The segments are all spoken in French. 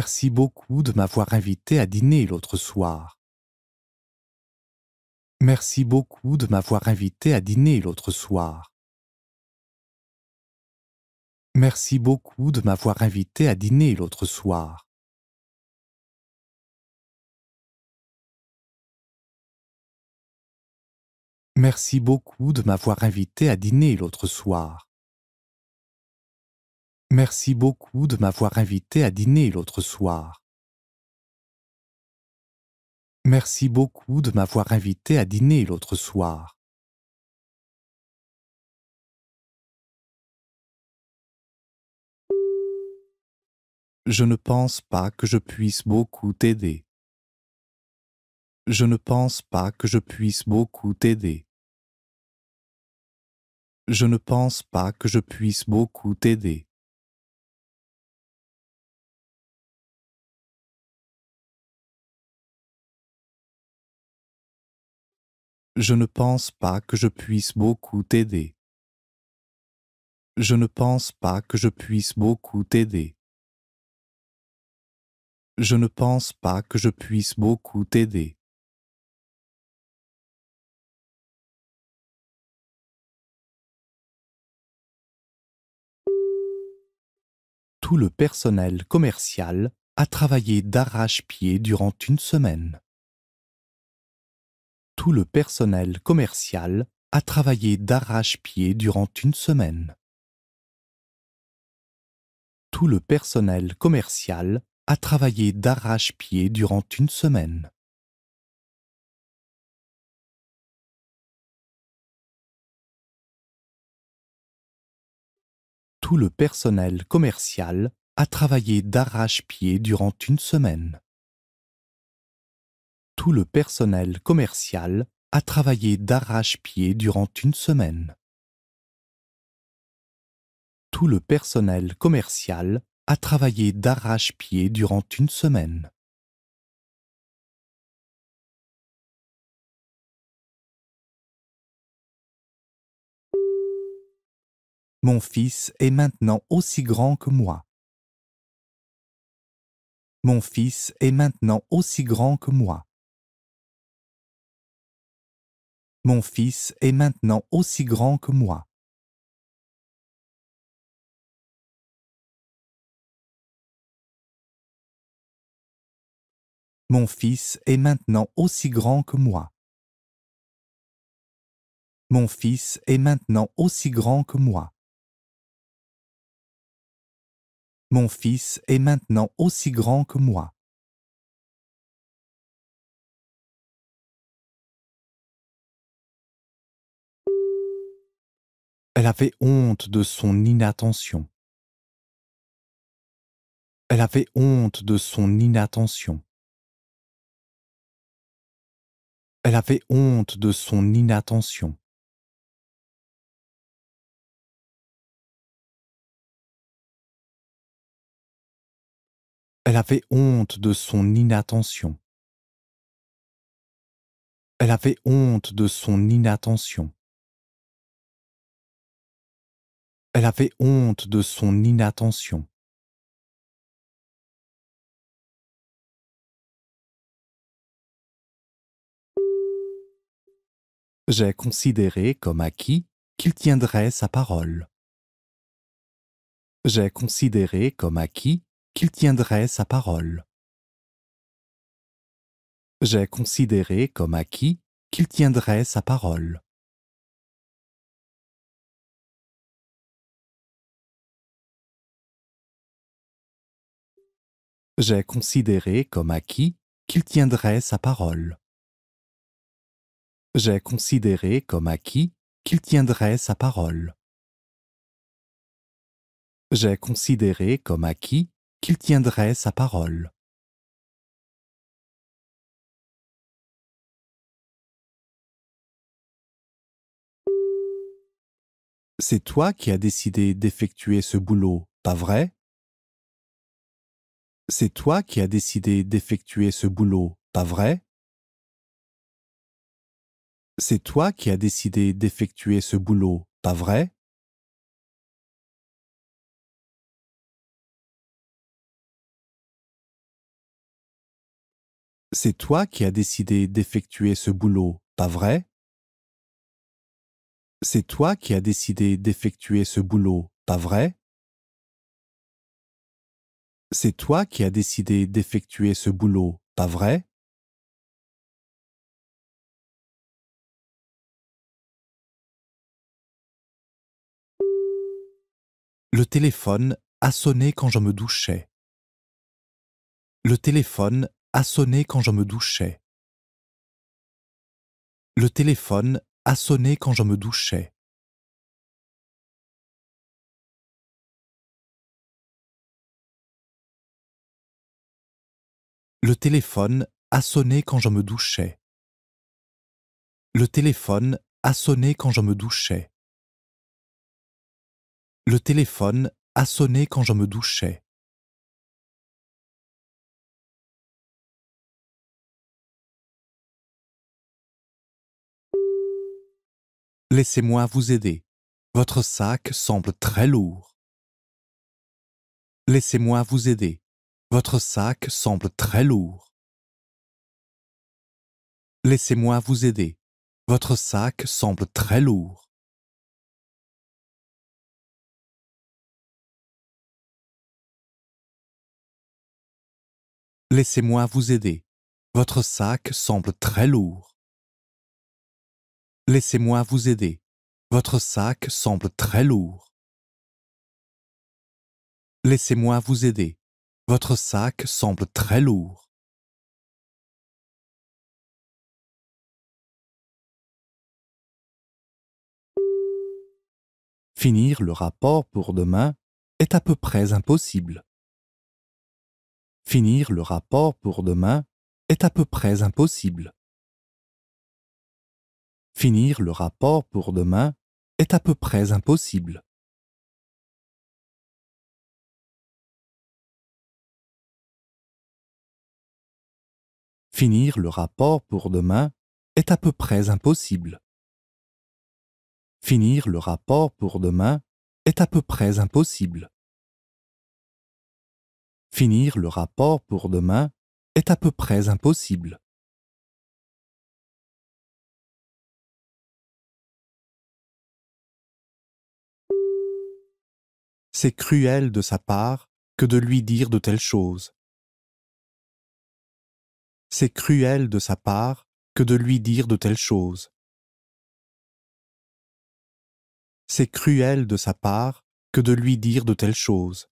Merci beaucoup de m'avoir invité à dîner l'autre soir. Merci beaucoup de m'avoir invité à dîner l'autre soir. Merci beaucoup de m'avoir invité à dîner l'autre soir. Merci beaucoup de m'avoir invité à dîner l'autre soir. Merci beaucoup de m'avoir invité à dîner l'autre soir. Merci beaucoup de m'avoir invité à dîner l'autre soir. Je ne pense pas que je puisse beaucoup t'aider. Je ne pense pas que je puisse beaucoup t'aider. Je ne pense pas que je puisse beaucoup t'aider. Je ne pense pas que je puisse beaucoup t'aider. Je ne pense pas que je puisse beaucoup t'aider. Je ne pense pas que je puisse beaucoup t'aider. Tout le personnel commercial a travaillé d'arrache-pied durant une semaine. Tout le personnel commercial a travaillé d'arrache-pied durant une semaine. Tout le personnel commercial a travaillé d'arrache-pied durant une semaine. Tout le personnel commercial a travaillé d'arrache-pied durant une semaine. Tout le personnel commercial a travaillé d'arrache-pied durant une semaine. Tout le personnel commercial a travaillé d'arrache-pied durant une semaine. Mon fils est maintenant aussi grand que moi. Mon fils est maintenant aussi grand que moi. Mon fils est maintenant aussi grand que moi. Mon fils est maintenant aussi grand que moi. Mon fils est maintenant aussi grand que moi. Mon fils est maintenant aussi grand que moi. Elle avait honte de son inattention. Elle avait honte de son inattention. Elle avait honte de son inattention. Elle avait honte de son inattention. Elle avait honte de son inattention. Elle avait honte de son inattention. J'ai considéré comme acquis qu'il tiendrait sa parole. J'ai considéré comme acquis qu'il tiendrait sa parole. J'ai considéré comme acquis qu'il tiendrait sa parole. J'ai considéré comme acquis qu'il tiendrait sa parole. J'ai considéré comme acquis qu'il tiendrait sa parole. J'ai considéré comme acquis qu'il tiendrait sa parole. C'est toi qui as décidé d'effectuer ce boulot, pas vrai? C'est toi qui as décidé d'effectuer ce boulot, pas vrai? C'est toi qui as décidé d'effectuer ce boulot, pas vrai? C'est toi qui as décidé d'effectuer ce boulot, pas vrai? C'est toi qui as décidé d'effectuer ce boulot, pas vrai? C'est toi qui as décidé d'effectuer ce boulot, pas vrai? Le téléphone a sonné quand je me douchais. Le téléphone a sonné quand je me douchais. Le téléphone a sonné quand je me douchais. Le téléphone a sonné quand je me douchais. Le téléphone a sonné quand je me douchais. Le téléphone a sonné quand je me douchais. Laissez-moi vous aider. Votre sac semble très lourd. Laissez-moi vous aider. Votre sac semble très lourd. Laissez-moi vous aider. Votre sac semble très lourd. Laissez-moi vous aider. Votre sac semble très lourd. Laissez-moi vous aider. Votre sac semble très lourd. Laissez-moi vous aider. Votre sac semble très lourd. Finir le rapport pour demain est à peu près impossible. Finir le rapport pour demain est à peu près impossible. Finir le rapport pour demain est à peu près impossible. Finir le rapport pour demain est à peu près impossible. Finir le rapport pour demain est à peu près impossible. Finir le rapport pour demain est à peu près impossible. C'est cruel de sa part que de lui dire de telles choses. C'est cruel de sa part que de lui dire de telles choses. C'est cruel de sa part que de lui dire de telles choses.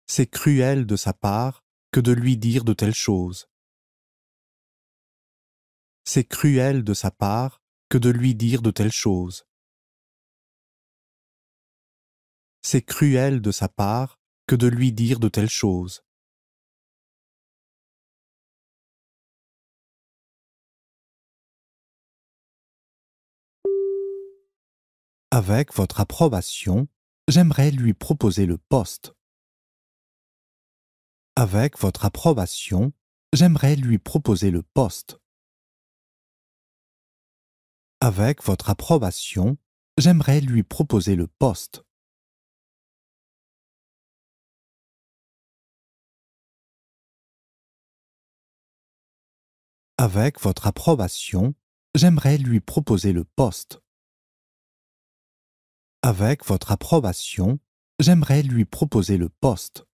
C'est cruel de sa part que de lui dire de telles choses. C'est cruel de sa part que de lui dire de telles choses. C'est cruel de sa part que de lui dire de telles choses. Avec votre approbation, j'aimerais lui proposer le poste. Avec votre approbation, j'aimerais lui proposer le poste. Avec votre approbation, j'aimerais lui proposer le poste. Avec votre approbation, j'aimerais lui proposer le poste. Avec votre approbation, j'aimerais lui proposer le poste.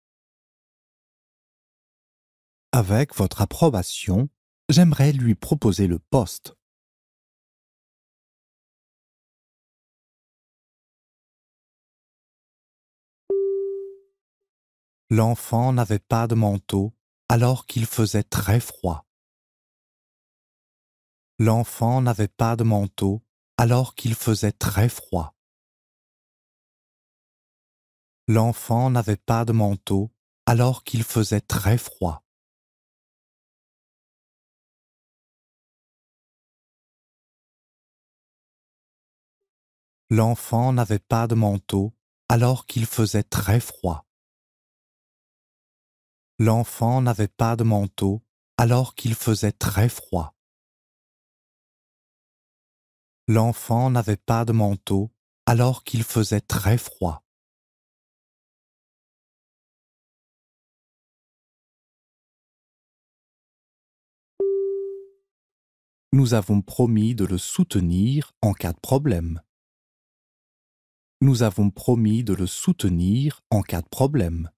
Avec votre approbation, j'aimerais lui proposer le poste. L'enfant n'avait pas de manteau alors qu'il faisait très froid. L'enfant n'avait pas de manteau alors qu'il faisait très froid. L'enfant n'avait pas de manteau alors qu'il faisait très froid. L'enfant n'avait pas de manteau alors qu'il faisait très froid. L'enfant n'avait pas de manteau alors qu'il faisait très froid. L'enfant n'avait pas de manteau alors qu'il faisait très froid. Nous avons promis de le soutenir en cas de problème. Nous avons promis de le soutenir en cas de problème.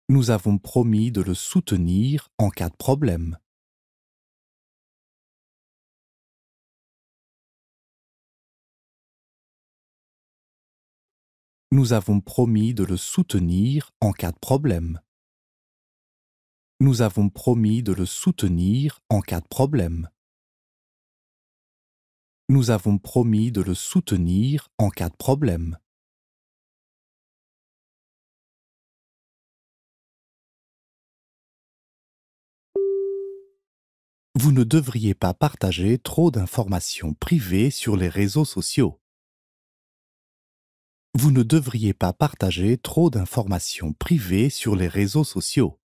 Nous avons promis de le soutenir en cas de problème. Nous avons promis de le soutenir en cas de problème. Nous avons promis de le soutenir en cas de problème. Nous avons promis de le soutenir en cas de problème. Vous ne devriez pas partager trop d'informations privées sur les réseaux sociaux. Vous ne devriez pas partager trop d'informations privées sur les réseaux sociaux.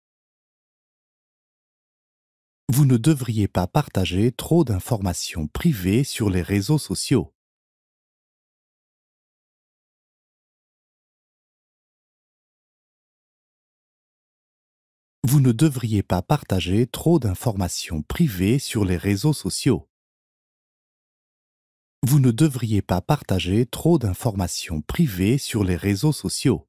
Vous ne devriez pas partager trop d'informations privées sur les réseaux sociaux. Vous ne devriez pas partager trop d'informations privées sur les réseaux sociaux. Vous ne devriez pas partager trop d'informations privées sur les réseaux sociaux.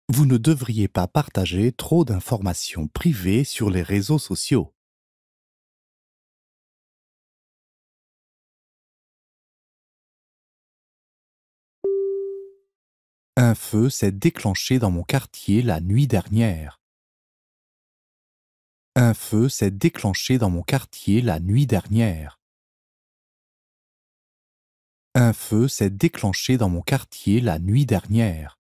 Vous ne devriez pas partager trop d'informations privées sur les réseaux sociaux. Un feu s'est déclenché dans mon quartier la nuit dernière. Un feu s'est déclenché dans mon quartier la nuit dernière. Un feu s'est déclenché dans mon quartier la nuit dernière.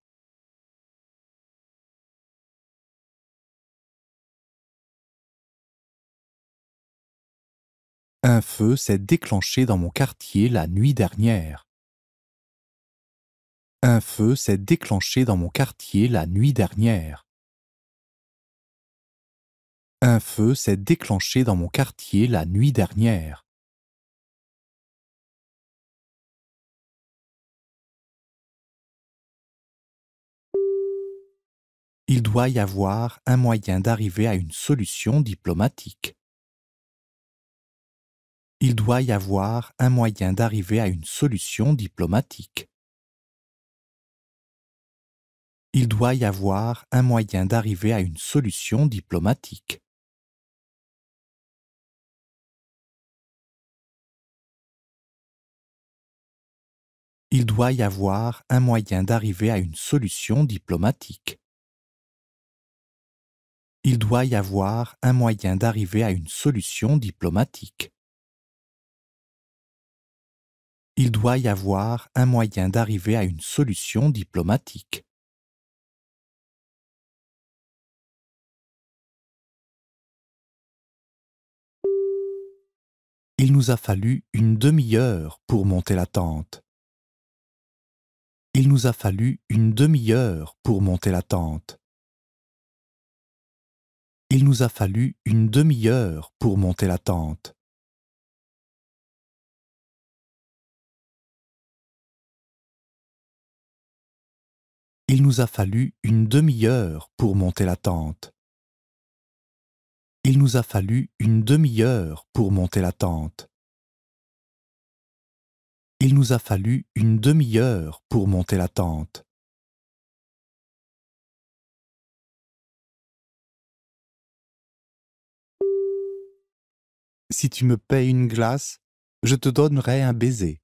Un feu s'est déclenché dans mon quartier la nuit dernière. Un feu s'est déclenché dans mon quartier la nuit dernière. Un feu s'est déclenché dans mon quartier la nuit dernière. Il doit y avoir un moyen d'arriver à une solution diplomatique. Il doit y avoir un moyen d'arriver à une solution diplomatique. Il doit y avoir un moyen d'arriver à une solution diplomatique. Il doit y avoir un moyen d'arriver à une solution diplomatique. Il doit y avoir un moyen d'arriver à une solution diplomatique. Il doit y avoir un moyen d'arriver à une solution diplomatique. Il nous a fallu une demi-heure pour monter la tente. Il nous a fallu une demi-heure pour monter la tente. Il nous a fallu une demi-heure pour monter la tente. Il nous a fallu une demi-heure pour monter la tente. Il nous a fallu une demi-heure pour monter la tente. Il nous a fallu une demi-heure pour monter la tente. Si tu me payes une glace, je te donnerai un baiser.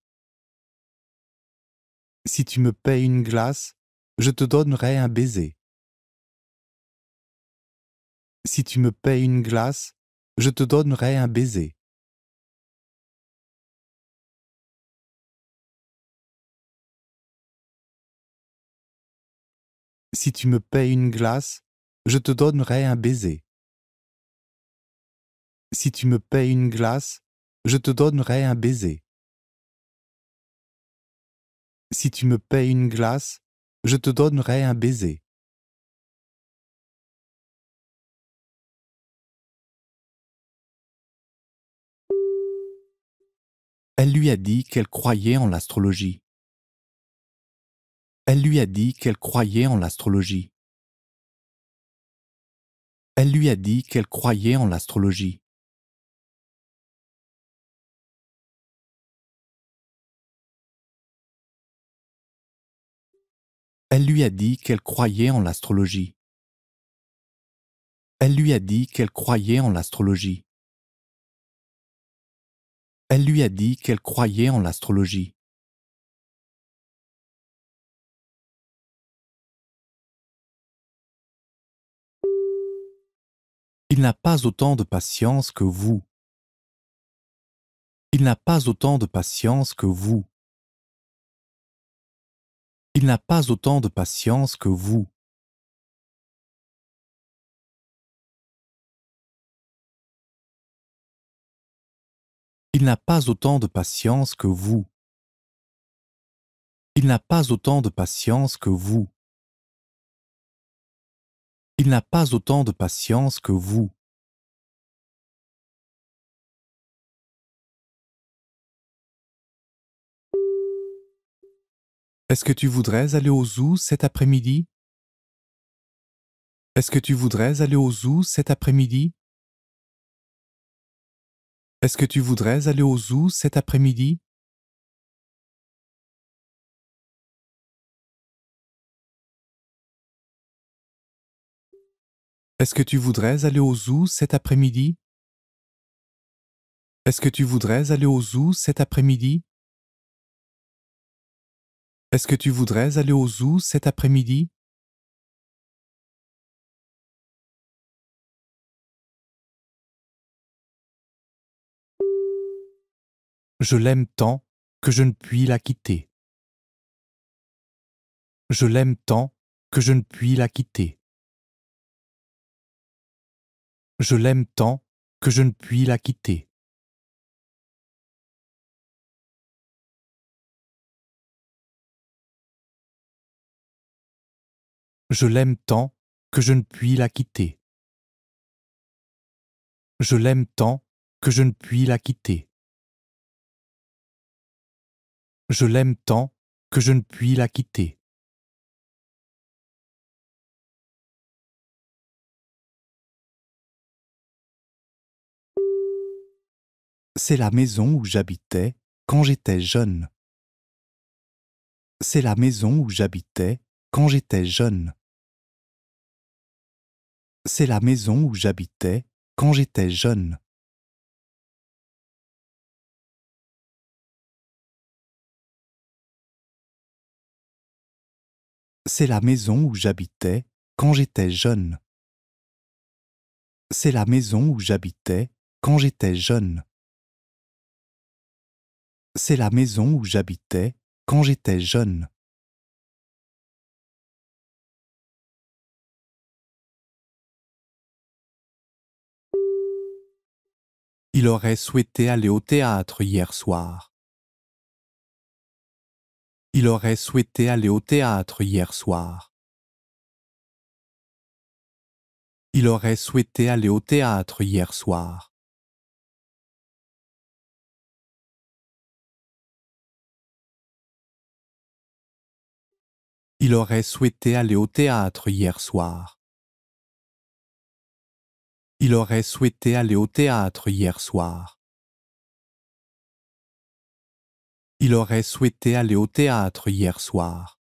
Si tu me payes une glace, je te donnerai un baiser. Si tu me payes une glace, je te donnerai un baiser. Si tu me payes une glace, je te donnerai un baiser. Si tu me payes une glace, je te donnerai un baiser. Si tu me payes une glace, je te donnerai un baiser. Elle lui a dit qu'elle croyait en l'astrologie. Elle lui a dit qu'elle croyait en l'astrologie. Elle lui a dit qu'elle croyait en l'astrologie. Elle lui a dit qu'elle croyait en l'astrologie. Elle lui a dit qu'elle croyait en l'astrologie. Elle lui a dit qu'elle croyait en l'astrologie. Il n'a pas autant de patience que vous. Il n'a pas autant de patience que vous. Il n'a pas autant de patience que vous. Il n'a pas autant de patience que vous. Il n'a pas autant de patience que vous. Il n'a pas autant de patience que vous. Est-ce que tu voudrais aller au zoo cet après-midi? Est-ce que tu voudrais aller au zoo cet après-midi? Est-ce que tu voudrais aller au zoo cet après-midi? Est-ce que tu voudrais aller au zoo cet après-midi? Est-ce que tu voudrais aller au zoo cet après-midi? Est-ce que tu voudrais aller au zoo cet après-midi? Je l'aime tant que je ne puis la quitter. Je l'aime tant que je ne puis la quitter. Je l'aime tant que je ne puis la quitter. Je l'aime tant que je ne puis la quitter. Je l'aime tant que je ne puis la quitter. Je l'aime tant que je ne puis la quitter. C'est la maison où j'habitais quand j'étais jeune. C'est la maison où j'habitais quand j'étais jeune. C'est la maison où j'habitais quand j'étais jeune. C'est la maison où j'habitais quand j'étais jeune. C'est la maison où j'habitais quand j'étais jeune. C'est la maison où j'habitais quand j'étais jeune. Il aurait souhaité aller au théâtre hier soir. Il aurait souhaité aller au théâtre hier soir. Il aurait souhaité aller au théâtre hier soir. Il aurait souhaité aller au théâtre hier soir. Il aurait souhaité aller au théâtre hier soir. Il aurait souhaité aller au théâtre hier soir.